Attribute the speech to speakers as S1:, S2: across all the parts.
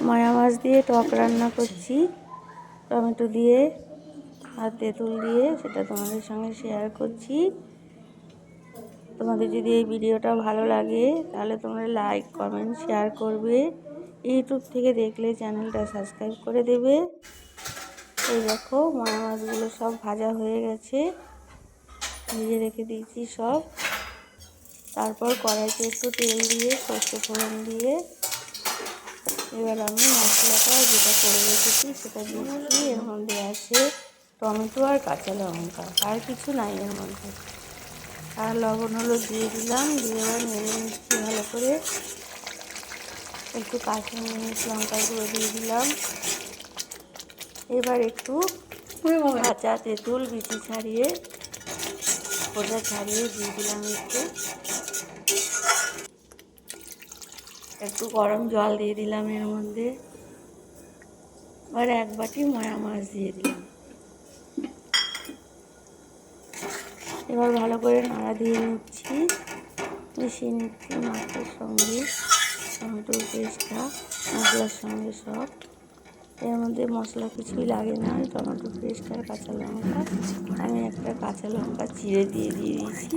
S1: মায়া মাছ দিয়ে টক রান্না করছি, টমেটো দিয়ে আর তেঁতুল দিয়ে। সেটা তোমাদের সঙ্গে শেয়ার করছি। তোমাদের যদি এই ভিডিওটা ভালো লাগে তাহলে তোমরা লাইক, কমেন্ট, শেয়ার করবে। ইউটিউব থেকে দেখলে চ্যানেলটা সাবস্ক্রাইব করে দেবে। এই দেখো মায়া মাছগুলো সব ভাজা হয়ে গেছে, ভেজে রেখে দিয়েছি সব। তারপর কড়াইতে একটু তেল দিয়ে সর্ষে ফোড়ন দিয়ে এবার আমি মশলাটা যেটা করে রেখেছি সেটা দিচ্ছি। এর মধ্যে আছে টমেটো আর কাঁচা লঙ্কা, আর কিছু নাই এর মধ্যে। আর লবণ হলুদ দিয়ে দিলাম, দিয়ে এবার নেড়ে নিচ্ছি ভালো করে। একটু কাশ্মীরি মির্চ লঙ্কার গুঁড়ো দিয়ে দিলাম। এবার একটু কাঁচা তেঁতুল বিচি ছাড়িয়ে খোসা ছাড়িয়ে দিয়ে দিলাম। একটু গরম জল দিয়ে দিলাম এর মধ্যে। আর এক বাটি ময়া মাছ দিয়ে দিলাম। এবার ভালো করে নাড়া দিয়ে নিচ্ছি, মিশিয়ে নিচ্ছি মাছের সঙ্গে টমেটোর পেস্টটা মশলার সঙ্গে সব। এর মধ্যে মশলা কিছুই লাগে না, টমেটো পেস্ট আর কাঁচা লঙ্কা। আমি একটা কাঁচা লঙ্কা চিড়ে দিয়ে দিয়েছি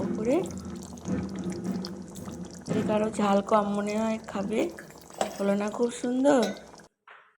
S1: ওপরে, যদি কারো ঝাল কম মনে হয় খাবে। হলো না খুব সুন্দর?